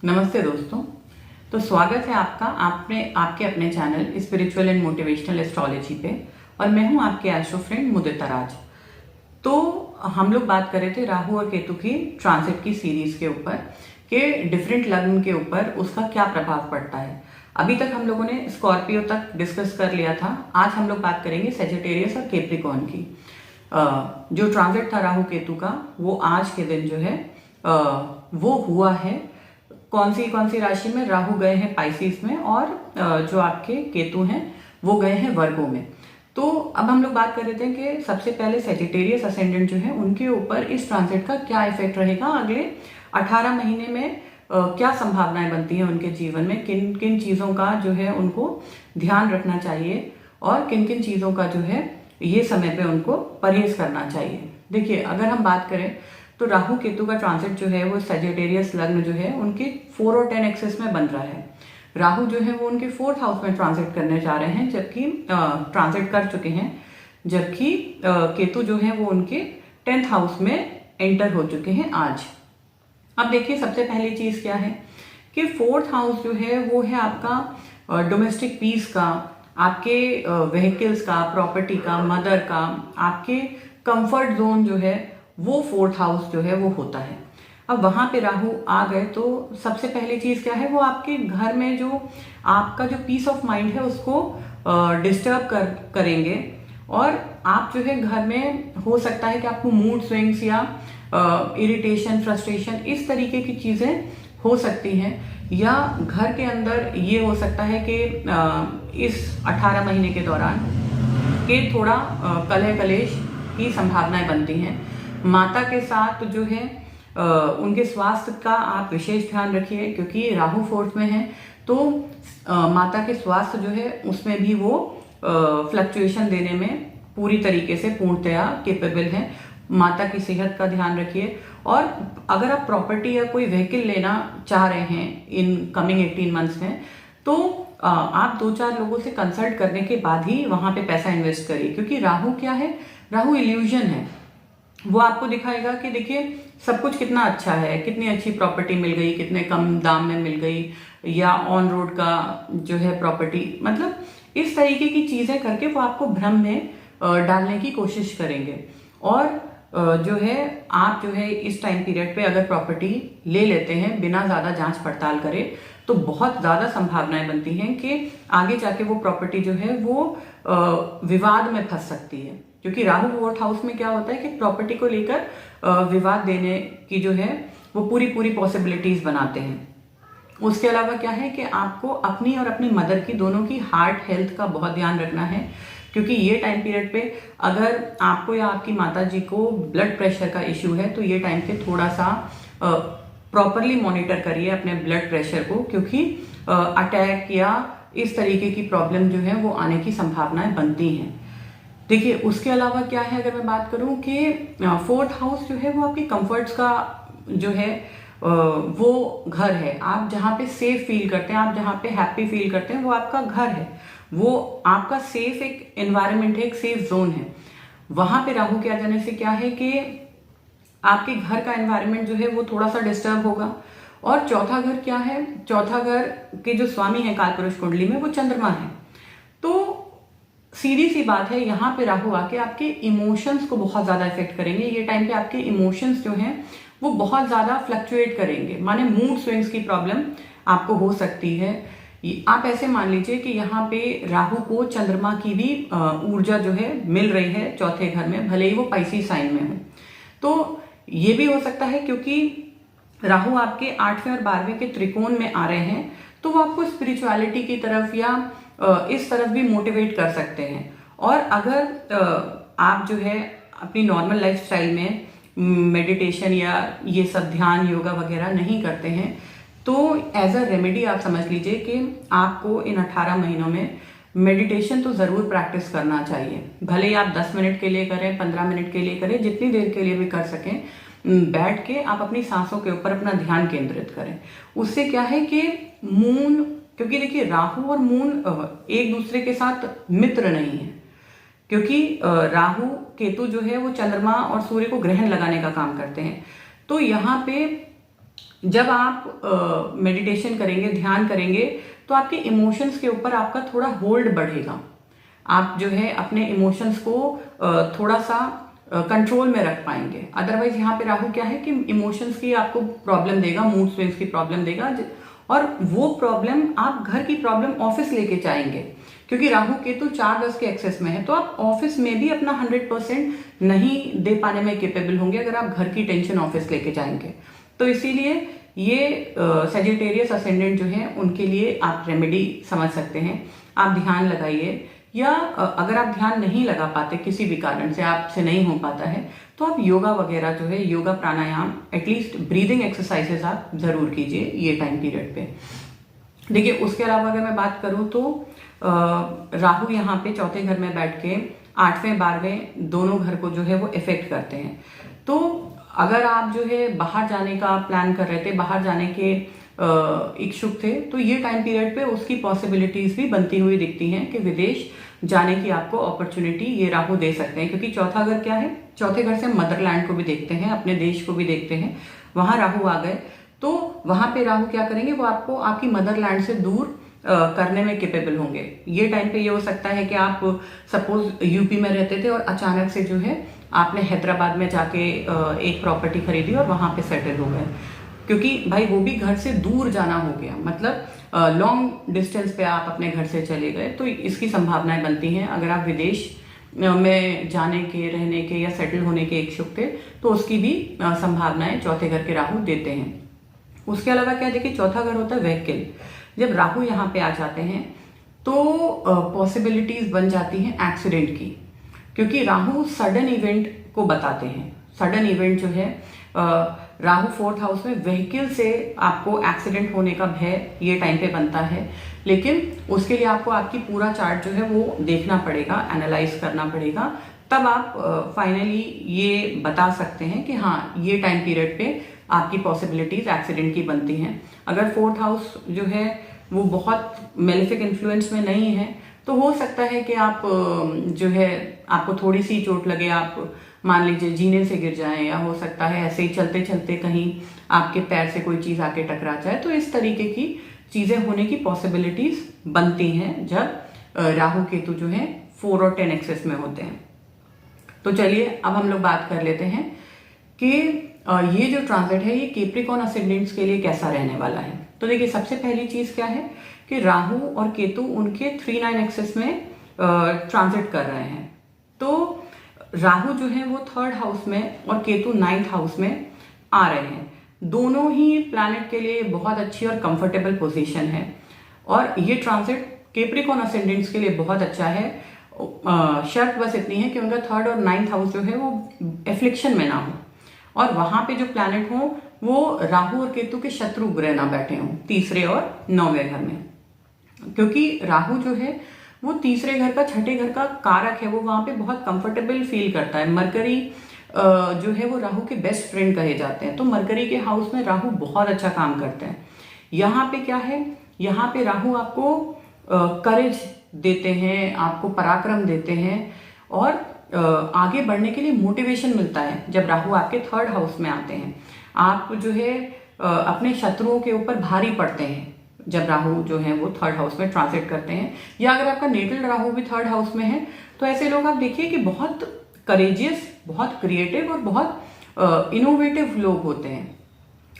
नमस्ते दोस्तों। तो स्वागत है आपका आपके अपने channel spiritual and motivational astrology पे। और मैं हूं आपके एस्ट्रो फ्रेंड मुदिता राज। तो हम लोग बात कर रहे थे राहु और केतु की ट्रांजिट की सीरीज के ऊपर कि डिफरेंट लग्न के ऊपर उसका क्या प्रभाव पड़ता है। अभी तक हम लोगों ने स्कॉर्पियो तक डिस्कस कर लिया था। आज हम लोग बात करेंगे सेजिटेरियस और कैप्रिकॉर्न की। जो ट्रांजिट था राहु केतु का वो आज के दिन जो है वो हुआ है। कौन सी राशि में? राहु गए हैं पाइसिस में और जो आपके केतु हैं वो गए हैं वर्गो में। तो अब हम लोग बात कर रहे थे कि सबसे पहले सेजिटेरियस असेंडेंट जो है उनके ऊपर इस ट्रांजिट का क्या इफेक्ट रहेगा, अगले 18 महीने में क्या संभावनाएं बनती हैं उनके जीवन में, किन किन चीज़ों का जो है उनको ध्यान रखना चाहिए और किन किन चीज़ों का जो है ये समय पे उनको परहेज करना चाहिए। देखिए, अगर हम बात करें तो राहु केतु का ट्रांजिट जो है वो सेजिटेरियस लग्न जो है उनके 4 और 10 एक्सेस में बन रहा है। राहु जो है वो उनके 4th हाउस में ट्रांजिट करने जा रहे हैं, जबकि ट्रांजिट कर चुके हैं, जबकि केतु जो है वो उनके 10th हाउस में एंटर हो चुके हैं आज। अब देखिए, सबसे पहली चीज क्या है कि 4th हाउस जो है वो है आपका डोमेस्टिक पीस का, आपके व्हीकल्स का, प्रॉपर्टी का, मदर का, आपके कंफर्ट जोन जो है वो 4th हाउस जो है वो होता है। अब वहां पे राहु आ गए तो सबसे पहली चीज क्या है, वो आपके घर में जो आपका जो पीस ऑफ माइंड है उसको डिस्टर्ब करेंगे। और आप जो है घर में हो सकता है कि आपको मूड स्विंग्स या इरिटेशन, फ्रस्ट्रेशन, इस तरीके की चीजें हो सकती हैं। या घर के अंदर ये हो सकता है कि इस 18 महीने के दौरान के थोड़ा कलह कलेश की संभावनाएं बनती हैं। माता के साथ जो है उनके स्वास्थ्य का आप विशेष ध्यान रखिए, क्योंकि राहु 4th में है तो माता के स्वास्थ्य जो है उसमें भी वो फ्लक्चुएशन देने में पूरी तरीके से पूर्णतया केपेबल है। माता की सेहत का ध्यान रखिए। और अगर आप प्रॉपर्टी या कोई व्हीकल लेना चाह रहे हैं इन कमिंग 18 मंथ्स में, तो आप 2-4 लोगों से कंसल्ट करने के बाद ही वहां पे पैसा इन्वेस्ट करिए, क्योंकि राहु क्या है, राहु इल्यूजन है। वो आपको दिखाएगा कि देखिए सब कुछ कितना अच्छा है, कितनी अच्छी प्रॉपर्टी मिल गई, कितने कम दाम में मिल गई, या ऑन रोड का जो है प्रॉपर्टी, मतलब इस तरीके की चीजें करके वो आपको भ्रम में डालने की कोशिश करेंगे। और जो है आप जो है इस टाइम पीरियड पे अगर प्रॉपर्टी ले लेते हैं बिना ज्यादा जांच पड़ताल करे तो बहुत ज्यादा संभावनाएं बनती हैं कि आगे जाके वो प्रॉपर्टी जो है वो विवाद में फंस सकती है। क्योंकि राहु 4th हाउस में क्या होता है कि प्रॉपर्टी को लेकर विवाद देने की जो है वो पूरी पॉसिबिलिटीज बनाते हैं। उसके अलावा क्या है कि आपको अपनी और अपनी मदर की, दोनों की हार्ट हेल्थ का बहुत ध्यान रखना है, क्योंकि ये टाइम पीरियड पे अगर आपको या आपकी माता जी को ब्लड प्रेशर का इश्यू है तो ये टाइम पे थोड़ा सा प्रॉपरली मॉनिटर करिए अपने ब्लड प्रेशर को, क्योंकि अटैक या इस तरीके की प्रॉब्लम जो है वो आने की संभावनाएं बनती हैं। देखिए, उसके अलावा क्या है, अगर मैं बात करूं कि 4th हाउस जो है वो आपकी कंफर्ट्स का जो है वो घर है। आप जहाँ पे सेफ फील करते हैं, आप जहाँ पे हैप्पी फील करते हैं, वो आपका घर है, वो आपका सेफ एक एनवायरनमेंट है, एक सेफ जोन है। वहां पे राहु के आ जाने से क्या है कि आपके घर का एनवायरनमेंट जो है वो थोड़ा सा डिस्टर्ब होगा। और चौथा घर क्या है, चौथा घर के जो स्वामी है कालपुरुष कुंडली में वो चंद्रमा है। तो सीधी सी बात है, यहाँ पे राहु आके आपके इमोशंस को बहुत ज्यादा इफेक्ट करेंगे। ये टाइम पे आपके इमोशंस जो हैं वो बहुत ज्यादा फ्लक्चुएट करेंगे, माने मूड स्विंग्स की प्रॉब्लम आपको हो सकती है। आप ऐसे मान लीजिए कि यहाँ पे राहु को चंद्रमा की भी ऊर्जा जो है मिल रही है 4th घर में, भले ही वो पाइसिस साइन में हो। तो ये भी हो सकता है क्योंकि राहु आपके 8वें और 12वें के त्रिकोण में आ रहे हैं, तो वो आपको स्पिरिचुअलिटी की तरफ या इस तरफ भी मोटिवेट कर सकते हैं। और अगर आप जो है अपनी नॉर्मल लाइफस्टाइल में मेडिटेशन या ये सब ध्यान, योगा वगैरह नहीं करते हैं, तो एज अ रेमेडी आप समझ लीजिए कि आपको इन 18 महीनों में मेडिटेशन तो जरूर प्रैक्टिस करना चाहिए। भले ही आप 10 मिनट के लिए करें, 15 मिनट के लिए करें, जितनी देर के लिए भी कर सकें, बैठ के आप अपनी सांसों के ऊपर अपना ध्यान केंद्रित करें। उससे क्या है कि मून, क्योंकि देखिए राहु और मून एक दूसरे के साथ मित्र नहीं है, क्योंकि राहु केतु जो है वो चंद्रमा और सूर्य को ग्रहण लगाने का काम करते हैं। तो यहाँ पे जब आप मेडिटेशन करेंगे, ध्यान करेंगे, तो आपके इमोशंस के ऊपर आपका थोड़ा होल्ड बढ़ेगा। आप जो है अपने इमोशंस को थोड़ा सा कंट्रोल में रख पाएंगे। अदरवाइज यहाँ पे राहु क्या है कि इमोशंस की आपको प्रॉब्लम देगा, मूड स्विंग्स की प्रॉब्लम देगा, और वो प्रॉब्लम आप घर की प्रॉब्लम ऑफिस लेके जाएंगे, क्योंकि राहु केतु 4-10 के एक्सेस में है। तो आप ऑफिस में भी अपना 100% नहीं दे पाने में केपेबल होंगे अगर आप घर की टेंशन ऑफिस लेके जाएंगे। तो इसीलिए ये सेजिटेरियस असेंडेंट जो है उनके लिए आप रेमेडी समझ सकते हैं। आप ध्यान लगाइए, या अगर आप ध्यान नहीं लगा पाते, किसी भी कारण से आपसे नहीं हो पाता है, तो आप योगा वगैरह जो है, योगा प्राणायाम, एटलीस्ट ब्रीदिंग एक्सरसाइजेस आप जरूर कीजिए ये टाइम पीरियड पे। देखिए, उसके अलावा अगर मैं बात करूं तो राहु यहाँ पे चौथे घर में बैठ के 8वें 12वें दोनों घर को जो है वो इफेक्ट करते हैं। तो अगर आप जो है बाहर जाने का प्लान कर रहे थे, बाहर जाने के इच्छुक थे, तो ये टाइम पीरियड पे उसकी पॉसिबिलिटीज भी बनती हुई दिखती हैं कि विदेश जाने की आपको अपॉर्चुनिटी ये राहु दे सकते हैं। क्योंकि चौथा घर क्या है, चौथे घर से मदरलैंड को भी देखते हैं, अपने देश को भी देखते हैं। वहां राहु आ गए तो वहां पे राहु क्या करेंगे, वो आपको आपकी मदरलैंड से दूर करने में केपेबल होंगे। ये टाइम पे ये हो सकता है कि आप सपोज यूपी में रहते थे और अचानक से जो है आपने हैदराबाद में जाके एक प्रॉपर्टी खरीदी और वहां पे सेटल हो गए, क्योंकि भाई वो भी घर से दूर जाना हो गया, मतलब लॉन्ग डिस्टेंस पे आप अपने घर से चले गए। तो इसकी संभावनाएं बनती हैं। अगर आप विदेश में जाने के, रहने के या सेटल होने के इच्छुक थे, तो उसकी भी संभावनाएं चौथे घर के राहु देते हैं। उसके अलावा क्या, देखिए चौथा घर होता है व्हीकल। जब राहु यहाँ पे आ जाते हैं तो पॉसिबिलिटीज बन जाती हैं एक्सीडेंट की, क्योंकि राहु सडन इवेंट को बताते हैं। सडन इवेंट जो है, राहु 4th हाउस में व्हीकल से आपको एक्सीडेंट होने का भय ये टाइम पे बनता है। लेकिन उसके लिए आपको आपकी पूरा चार्ट जो है वो देखना पड़ेगा, एनालाइज करना पड़ेगा, तब आप फाइनली ये बता सकते हैं कि हाँ, ये टाइम पीरियड पे आपकी पॉसिबिलिटीज एक्सीडेंट की बनती हैं। अगर 4th हाउस जो है वो बहुत मेलेफिक इन्फ्लुएंस में नहीं है, तो हो सकता है कि आप जो है आपको थोड़ी सी चोट लगे, आप मान लीजिए जीने से गिर जाएं, या हो सकता है ऐसे ही चलते चलते कहीं आपके पैर से कोई चीज आके टकरा जाए। तो इस तरीके की चीजें होने की पॉसिबिलिटीज बनती हैं जब राहु केतु जो है 4 और 10 एक्सेस में होते हैं। तो चलिए अब हम लोग बात कर लेते हैं कि ये जो ट्रांजिट है ये कैप्रिकॉर्न असेंडेंट्स के लिए कैसा रहने वाला है। तो देखिए, सबसे पहली चीज क्या है कि राहु और केतु उनके 3-9 एक्सेस में ट्रांजिट कर रहे हैं। तो राहु जो है वो 3rd हाउस में और केतु 9th हाउस में आ रहे हैं। दोनों ही प्लैनेट के लिए बहुत अच्छी और कंफर्टेबल पोजीशन है, और ये ट्रांजिट कैप्रिकॉर्न असेंडेंट्स के लिए बहुत अच्छा है। शर्त बस इतनी है कि उनका 3rd और 9th हाउस जो है वो एफ्लिक्शन में ना हो, और वहां पे जो प्लैनेट हो वो राहु और केतु के शत्रु ग्रह ना बैठे हों 3रे और 9वें घर में। क्योंकि राहु जो है वो 3रे घर का, 6ठे घर का कारक है, वो वहां पे बहुत कंफर्टेबल फील करता है। मरकरी जो है वो राहु के बेस्ट फ्रेंड कहे जाते हैं। तो मरकरी के हाउस में राहु बहुत अच्छा काम करते हैं। यहाँ पे क्या है, यहाँ पे राहु आपको करेज देते हैं, आपको पराक्रम देते हैं, और आगे बढ़ने के लिए मोटिवेशन मिलता है। जब राहु आपके 3rd हाउस में आते हैं, आप जो है अपने शत्रुओं के ऊपर भारी पड़ते हैं जब राहु जो है वो 3rd हाउस में ट्रांजिट करते हैं। या अगर आपका नेटल राहु भी 3rd हाउस में है, तो ऐसे लोग आप देखिए कि बहुत करेजियस, बहुत क्रिएटिव और बहुत इनोवेटिव लोग होते हैं।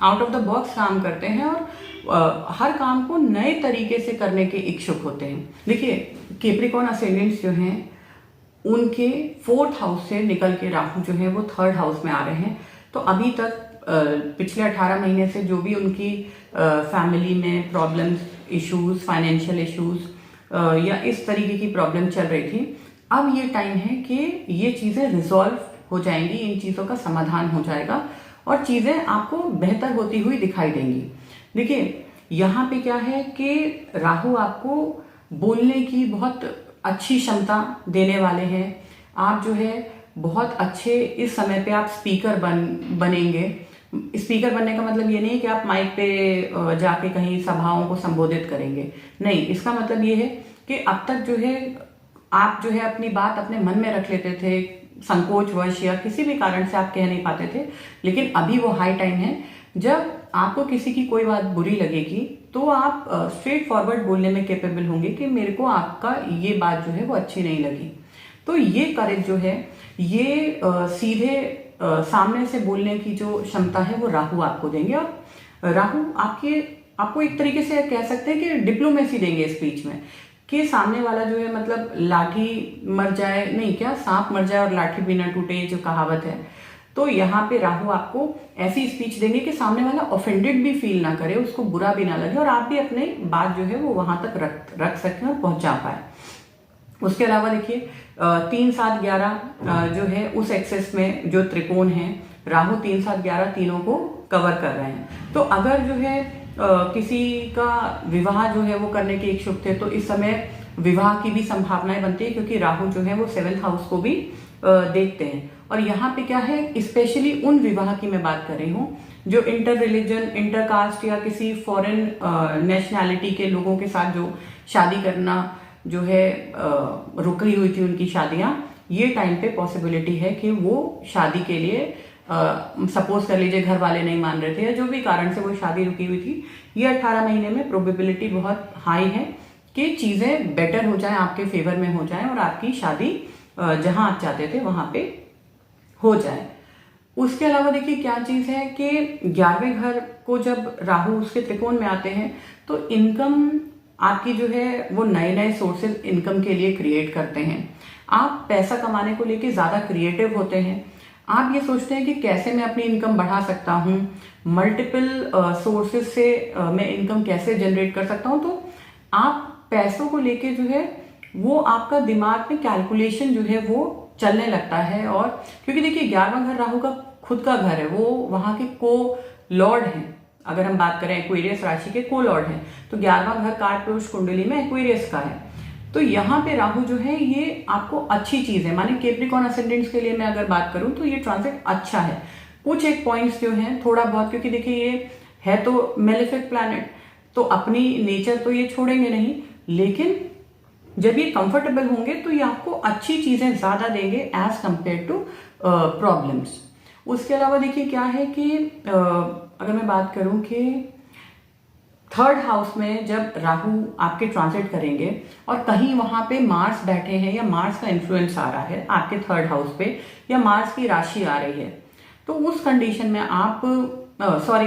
आउट ऑफ द बॉक्स काम करते हैं और हर काम को नए तरीके से करने के इच्छुक होते हैं। देखिए, कैप्रिकॉर्न असेंडेंट्स जो हैं उनके 4th हाउस से निकल के राहु जो है वो 3rd हाउस में आ रहे हैं। तो अभी तक पिछले 18 महीने से जो भी उनकी फैमिली में प्रॉब्लम्स, इश्यूज, फाइनेंशियल इश्यूज या इस तरीके की प्रॉब्लम चल रही थी, अब ये टाइम है कि ये चीजें रिजॉल्व हो जाएंगी, इन चीजों का समाधान हो जाएगा और चीजें आपको बेहतर होती हुई दिखाई देंगी। देखिए, यहाँ पे क्या है कि राहु आपको बोलने की बहुत अच्छी क्षमता देने वाले हैं। आप जो है बहुत अच्छे इस समय पे आप स्पीकर बनेंगे। स्पीकर बनने का मतलब ये नहीं कि आप माइक पे जाके कहीं सभाओं को संबोधित करेंगे, नहीं। इसका मतलब ये है कि अब तक जो है आप जो है अपनी बात अपने मन में रख लेते थे, संकोचवश या किसी भी कारण से आप कह नहीं पाते थे, लेकिन अभी वो हाई टाइम है जब आपको किसी की कोई बात बुरी लगेगी तो आप स्ट्रेट फॉरवर्ड बोलने में कैपेबल होंगे कि मेरे को आपका ये बात जो है वो अच्छी नहीं लगी। तो ये करेज जो है, ये सीधे सामने से बोलने की जो क्षमता है वो राहु आपको देंगे। और राहु आपको एक तरीके से कह सकते हैं कि डिप्लोमेसी देंगे स्पीच में, कि सामने वाला जो है मतलब लाठी मर जाए नहीं, क्या सांप मर जाए और लाठी भी ना टूटे, ये जो कहावत है। तो यहाँ पे राहु आपको ऐसी स्पीच देंगे कि सामने वाला ऑफेंडेड भी फील ना करे, उसको बुरा भी ना लगे, और आप भी अपनी बात जो है वो वहां तक रख सकें और पहुंचा पाए। उसके अलावा देखिए 3, 7, 11 जो है उस एक्सेस में जो त्रिकोण है, राहु 3, 7, 11 तीनों को कवर कर रहे हैं। तो अगर जो है किसी का विवाह जो है वो करने के इच्छुक थे तो इस समय विवाह की भी संभावनाएं बनती है, क्योंकि राहु जो है वो 7th हाउस को भी देखते हैं। और यहाँ पे क्या है, स्पेशली उन विवाह की मैं बात कर रही हूँ जो इंटर रिलीजन, इंटर कास्ट या किसी फॉरेन नेशनैलिटी के लोगों के साथ जो शादी करना जो है रुकी हुई थी उनकी शादियां, ये टाइम पे पॉसिबिलिटी है कि वो शादी के लिए सपोज कर लीजिए घर वाले नहीं मान रहे थे या जो भी कारण से वो शादी रुकी हुई थी, ये 18 महीने में प्रोबेबिलिटी बहुत हाई है कि चीजें बेटर हो जाए, आपके फेवर में हो जाए और आपकी शादी जहां आप चाहते थे वहां पे हो जाए। उसके अलावा देखिए क्या चीज है कि 11वें घर को जब राहु उसके त्रिकोण में आते हैं तो इनकम आपकी जो है वो नए नए सोर्सेज इनकम के लिए क्रिएट करते हैं। आप पैसा कमाने को लेके ज्यादा क्रिएटिव होते हैं। आप ये सोचते हैं कि कैसे मैं अपनी इनकम बढ़ा सकता हूँ, मल्टीपल सोर्सेज से मैं इनकम कैसे जनरेट कर सकता हूँ। तो आप पैसों को लेके जो है वो आपका दिमाग में कैलकुलेशन जो है वो चलने लगता है। और क्योंकि देखिए 11वां घर राहु का खुद का घर है, वो वहां के को लॉर्ड हैं। अगर हम बात करें एक्वेरियस राशि के को लॉर्ड हैं, तो 11वां घर कारपुरुष कुंडली में एक्वेरियस का है। तो यहाँ पे राहु जो है ये आपको अच्छी चीज है। माने कैप्रिकॉर्न असेंडेंट्स के लिए मैं अगर बात करूं तो ये ट्रांजिट अच्छा है। कुछ एक पॉइंट्स जो हैं थोड़ा बहुत, क्योंकि देखिए ये है तो मेलेफिक प्लैनेट, तो अपनी नेचर तो ये छोड़ेंगे नहीं, लेकिन जब ये कंफर्टेबल होंगे तो ये आपको अच्छी चीजें ज्यादा देंगे एज कंपेयर टू प्रॉब्लम्स। उसके अलावा देखिए क्या है कि अगर मैं बात करूं कि 3rd हाउस में जब राहु आपके ट्रांजिट करेंगे और कहीं वहां पे मार्स बैठे हैं या मार्स का इन्फ्लुएंस आ रहा है आपके 3rd हाउस पे, या मार्स की राशि आ रही है, तो उस कंडीशन में आप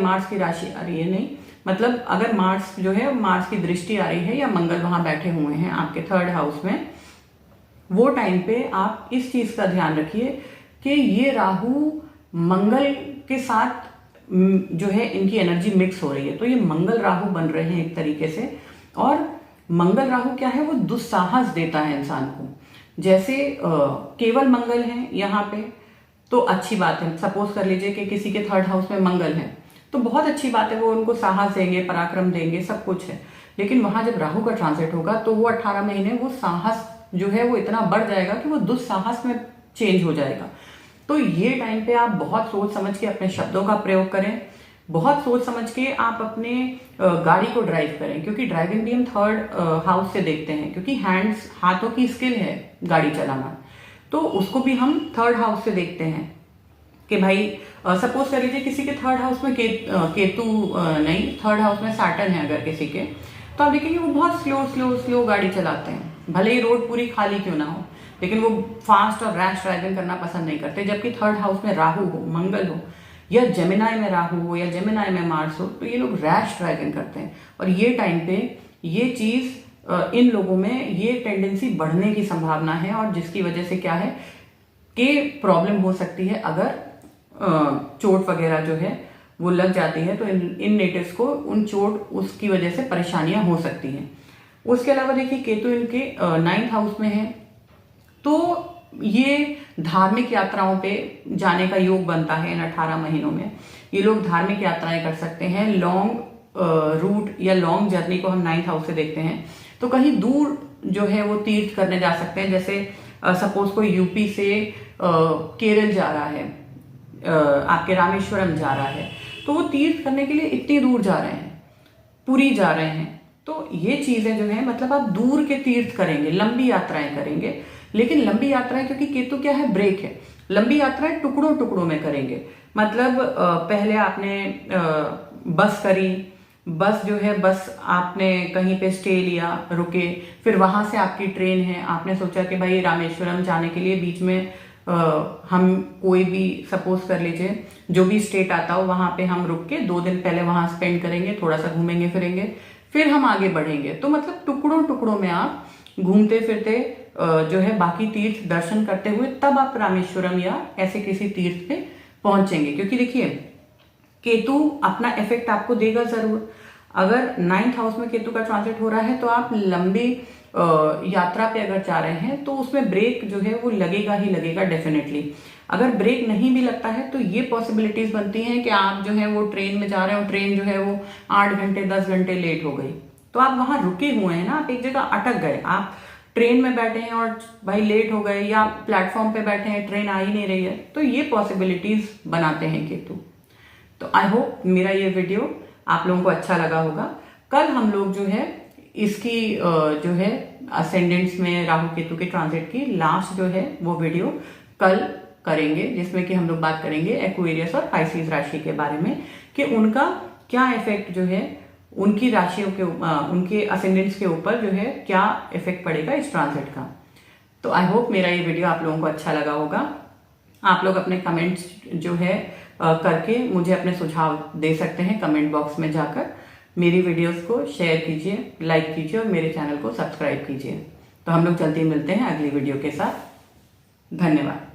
मार्स की राशि आ रही है नहीं, मतलब अगर मार्स जो है मार्स की दृष्टि आ रही है या मंगल वहां बैठे हुए हैं आपके 3rd हाउस में, वो टाइम पे आप इस चीज का ध्यान रखिए कि ये राहु मंगल के साथ जो है इनकी एनर्जी मिक्स हो रही है। तो ये मंगल राहु बन रहे हैं एक तरीके से। और मंगल राहु क्या है, वो दुस्साहस देता है इंसान को। जैसे केवल मंगल है यहाँ पे तो अच्छी बात है। सपोज कर लीजिए कि किसी के 3rd हाउस में मंगल है तो बहुत अच्छी बात है, वो उनको साहस देंगे, पराक्रम देंगे, सब कुछ है। लेकिन वहां जब राहु का ट्रांजिट होगा तो वो 18 महीने वो साहस जो है वो इतना बढ़ जाएगा कि वो दुस्साहस में चेंज हो जाएगा। तो ये टाइम पे आप बहुत सोच समझ के अपने शब्दों का प्रयोग करें, बहुत सोच समझ के आप अपने गाड़ी को ड्राइव करें, क्योंकि ड्राइविंग भी हम 3rd हाउस से देखते हैं, क्योंकि हैंड्स, हाथों की स्किल है गाड़ी चलाना, तो उसको भी हम 3rd हाउस से देखते हैं कि भाई सपोज कर लीजिए किसी के 3rd हाउस में केतु नहीं, 3rd हाउस में सैटर्न है अगर किसी के, तो आप देखेंगे वो बहुत स्लो गाड़ी चलाते हैं, भले ही रोड पूरी खाली क्यों ना हो, लेकिन वो फास्ट और रैश ड्राइविंग करना पसंद नहीं करते। जबकि 3rd हाउस में राहु हो, मंगल हो, या जेमिनाई में राहु हो या जेमिनाई में मार्स हो, तो ये लोग रैश ड्राइविंग करते हैं। और ये टाइम पे ये चीज इन लोगों में ये टेंडेंसी बढ़ने की संभावना है, और जिसकी वजह से क्या है कि प्रॉब्लम हो सकती है। अगर चोट वगैरह जो है वो लग जाती है तो इन नेटिव्स को उन चोट उसकी वजह से परेशानियां हो सकती हैं। उसके अलावा देखिए केतु इनके 9th हाउस में है, तो ये धार्मिक यात्राओं पे जाने का योग बनता है इन 18 महीनों में। ये लोग धार्मिक यात्राएं कर सकते हैं, लॉन्ग रूट या लॉन्ग जर्नी को हम 9th हाउस से देखते हैं। तो कहीं दूर जो है वो तीर्थ करने जा सकते हैं। जैसे सपोज कोई यूपी से केरल जा रहा है, आपके रामेश्वरम जा रहा है, तो वो तीर्थ करने के लिए इतनी दूर जा रहे हैं, पुरी जा रहे हैं। तो ये चीजें जो है मतलब आप दूर के तीर्थ करेंगे, लंबी यात्राएं करेंगे। लेकिन लंबी यात्राएं, क्योंकि केतु क्या है, ब्रेक है, लंबी यात्राएं टुकड़ों टुकड़ों में करेंगे। मतलब पहले आपने बस करी, बस जो है बस आपने कहीं पे स्टे लिया, रुके, फिर वहां से आपकी ट्रेन है, आपने सोचा कि भाई रामेश्वरम जाने के लिए बीच में हम कोई भी सपोज कर लीजिए जो भी स्टेट आता हो वहां पे हम रुक के 2 दिन पहले वहां स्पेंड करेंगे, थोड़ा सा घूमेंगे फिरेंगे, फिर हम आगे बढ़ेंगे। तो मतलब टुकड़ों टुकड़ों में आप घूमते फिरते जो है बाकी तीर्थ दर्शन करते हुए तब आप रामेश्वरम या ऐसे किसी तीर्थ पे पहुंचेंगे। क्योंकि देखिए केतु अपना इफेक्ट आपको देगा जरूर। अगर 9th हाउस में केतु का ट्रांजिट हो रहा है तो आप लंबी यात्रा पे अगर जा रहे हैं तो उसमें ब्रेक जो है वो लगेगा ही लगेगा डेफिनेटली। अगर ब्रेक नहीं भी लगता है तो ये पॉसिबिलिटीज बनती हैं कि आप जो है वो ट्रेन में जा रहे हो, ट्रेन जो है वो 8 घंटे 10 घंटे लेट हो गई, तो आप वहां रुके हुए हैं ना, आप एक जगह अटक गए, आप ट्रेन में बैठे हैं और भाई लेट हो गए, या प्लेटफॉर्म पे बैठे हैं ट्रेन आ ही नहीं रही है, तो ये पॉसिबिलिटीज बनाते हैं केतु। तो आई होप मेरा ये वीडियो आप लोगों को अच्छा लगा होगा। कल हम लोग जो है इसकी जो है असेंडेंट्स में राहु केतु के ट्रांजिट की लास्ट जो है वो वीडियो कल करेंगे, जिसमें कि हम लोग बात करेंगे एक्वेरियस और पाइसेस राशि के बारे में कि उनका क्या इफेक्ट जो है उनकी राशियों के उनके असेंडेंट्स के ऊपर जो है क्या इफेक्ट पड़ेगा इस ट्रांजिट का। तो आई होप मेरा ये वीडियो आप लोगों को अच्छा लगा होगा। आप लोग अपने कमेंट्स जो है करके मुझे अपने सुझाव दे सकते हैं कमेंट बॉक्स में जाकर। मेरी वीडियोस को शेयर कीजिए, लाइक कीजिए और मेरे चैनल को सब्सक्राइब कीजिए। तो हम लोग जल्दी मिलते हैं अगली वीडियो के साथ। धन्यवाद।